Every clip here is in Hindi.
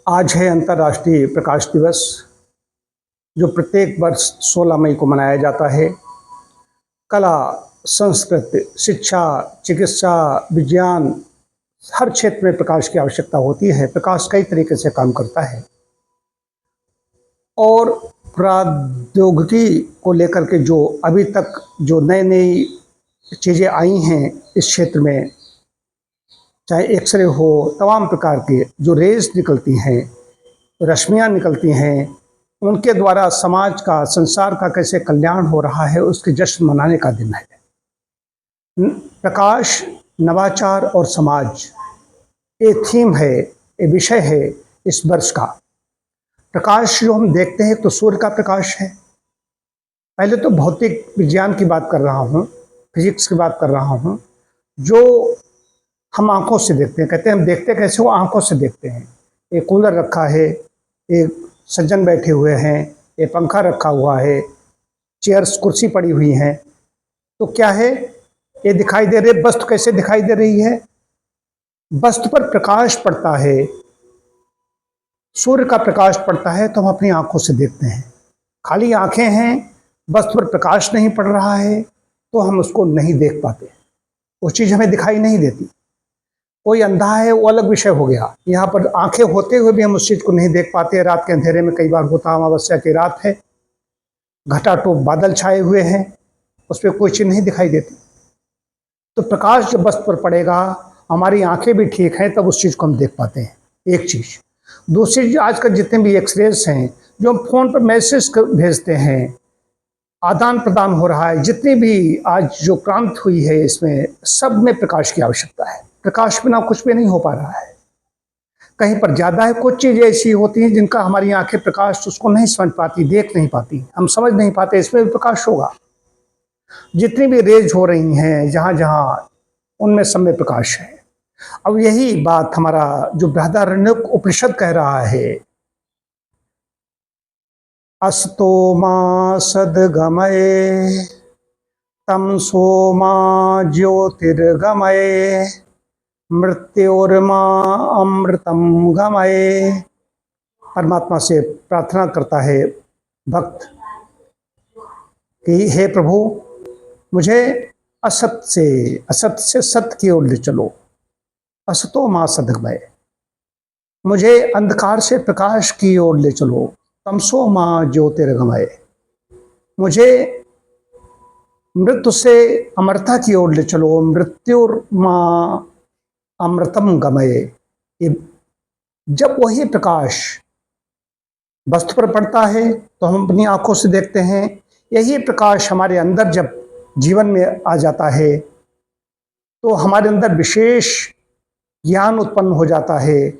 आज है अंतर्राष्ट्रीय प्रकाश दिवस, जो प्रत्येक वर्ष 16 मई को मनाया जाता है। कला, संस्कृति, शिक्षा, चिकित्सा, विज्ञान, हर क्षेत्र में प्रकाश की आवश्यकता होती है। प्रकाश कई तरीके से काम करता है और प्रौद्योगिकी को लेकर के जो अभी तक जो नई नई चीज़ें आई हैं इस क्षेत्र में, चाहे एक्सरे हो, तमाम प्रकार के जो रेज निकलती हैं, रश्मियाँ निकलती हैं, उनके द्वारा समाज का, संसार का कैसे कल्याण हो रहा है, उसके जश्न मनाने का दिन है। प्रकाश, नवाचार और समाज, ये थीम है, ये विषय है इस वर्ष का। प्रकाश जो हम देखते हैं तो सूर्य का प्रकाश है। पहले तो भौतिक विज्ञान की बात कर रहा हूँ, फिजिक्स की बात कर रहा हूँ, जो हम आंखों से देखते हैं। कहते हैं हम देखते कैसे हो, आंखों से देखते हैं। एक कूलर रखा है, एक सज्जन बैठे हुए हैं, एक पंखा रखा हुआ है, चेयर्स कुर्सी पड़ी हुई हैं, तो क्या है, ये दिखाई दे रहे। वस्तु कैसे दिखाई दे रही है? वस्तु पर प्रकाश पड़ता है, सूर्य का प्रकाश पड़ता है तो हम अपनी आंखों से देखते हैं। खाली आंखें हैं, वस्तु पर प्रकाश नहीं पड़ रहा है तो हम उसको नहीं देख पाते, वो चीज़ हमें दिखाई नहीं देती। कोई अंधा है वो अलग विषय हो गया, यहाँ पर आंखें होते हुए भी हम उस चीज़ को नहीं देख पाते। रात के अंधेरे में कई बार होता, अमावस्या की रात है, घटाटोप बादल छाए हुए हैं, उस पर कोई चीज़ नहीं दिखाई देती। तो प्रकाश जब वस्तु पर पड़ेगा, हमारी आंखें भी ठीक हैं, तब उस चीज़ को हम देख पाते हैं। एक चीज़। दूसरी चीज़, आजकल जितने भी एक्सरेज हैं, जो हम फ़ोन पर मैसेज भेजते हैं, आदान प्रदान हो रहा है, जितनी भी आज जो क्रांति हुई है, इसमें सब में प्रकाश की आवश्यकता है। प्रकाश बिना कुछ भी नहीं हो पा रहा है। कहीं पर ज़्यादा है, कुछ चीज़ें ऐसी होती हैं जिनका हमारी आंखें प्रकाश उसको नहीं समझ पाती, देख नहीं पाती, हम समझ नहीं पाते, इसमें भी प्रकाश होगा। जितनी भी रेज हो रही हैं जहाँ जहाँ, उनमें सब में प्रकाश है। अब यही बात हमारा जो बृहदारण्यक उपनिषद कह रहा है, अस्तो मा सद्गमये तमसो मा ज्योतिर्गमये मृत्योर्मा अमृतम गमये। परमात्मा से प्रार्थना करता है भक्त कि हे प्रभु, मुझे असत से सत्य की ओर ले चलो। असतो मां सद्गमय, मुझे अंधकार से प्रकाश की ओर ले चलो। तमसो मां ज्योतिर्गमय, मुझे मृत्यु से अमरता की ओर ले चलो। मृत्युर्मा अमृतम गमये। जब वही प्रकाश वस्तु पर पड़ता है तो हम अपनी आंखों से देखते हैं। यही प्रकाश हमारे अंदर जब जीवन में आ जाता है तो हमारे अंदर विशेष ज्ञान उत्पन्न हो जाता है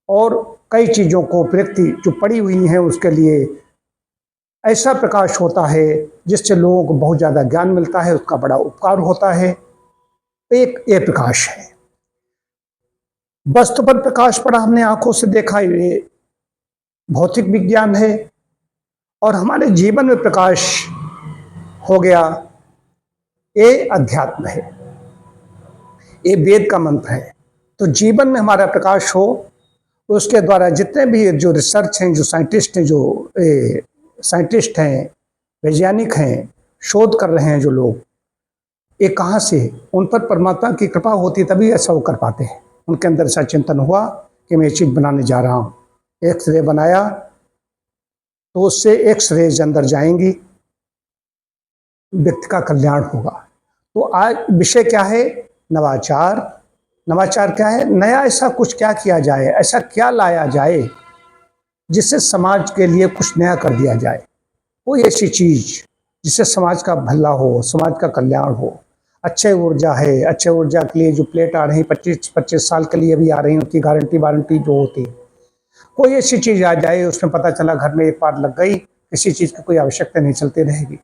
और कई चीज़ों को, व्यक्ति जो पड़ी हुई हैं उसके लिए ऐसा प्रकाश होता है जिससे लोगों को बहुत ज़्यादा ज्ञान मिलता है, उसका बड़ा उपकार होता है। एक ये प्रकाश है। वस्तु पर प्रकाश पड़ा, हमने आंखों से देखा, ये भौतिक विज्ञान है। और हमारे जीवन में प्रकाश हो गया, ये अध्यात्म है, ये वेद का मंत्र है। तो जीवन में हमारा प्रकाश हो, उसके द्वारा जितने भी जो रिसर्च हैं, जो साइंटिस्ट हैं, जो साइंटिस्ट हैं, वैज्ञानिक हैं, शोध कर रहे हैं जो लोग, ये कहाँ से, उन पर परमात्मा की कृपा होती तभी ऐसा वो कर पाते हैं। उनके अंदर ऐसा चिंतन हुआ कि मैं ये चीज़ बनाने जा रहा हूँ, एक्सरे बनाया तो उससे एक्सरेज अंदर जाएंगी, व्यक्ति का कल्याण होगा। तो आज विषय क्या है? नवाचार। नवाचार क्या है? नया ऐसा कुछ क्या किया जाए, ऐसा क्या लाया जाए जिससे समाज के लिए कुछ नया कर दिया जाए। कोई ऐसी चीज़ जिससे समाज का भला हो, समाज का कल्याण हो। अच्छे ऊर्जा है, अच्छे ऊर्जा के लिए जो प्लेट आ रही 25-25 साल के लिए भी आ रही हैं, उनकी गारंटी वारंटी जो होती है, कोई ऐसी चीज़ आ जाए उसमें पता चला घर में एक बार लग गई, किसी चीज़ की कोई आवश्यकता नहीं, चलती रहेगी।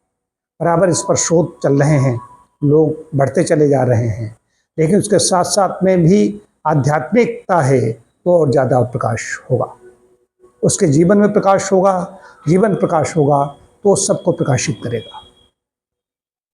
बराबर इस पर शोध चल रहे हैं, लोग बढ़ते चले जा रहे हैं, लेकिन उसके साथ साथ में भी आध्यात्मिकता है तो और ज़्यादा प्रकाश होगा। उसके जीवन में प्रकाश होगा, जीवन प्रकाश होगा तो सबको प्रकाशित करेगा।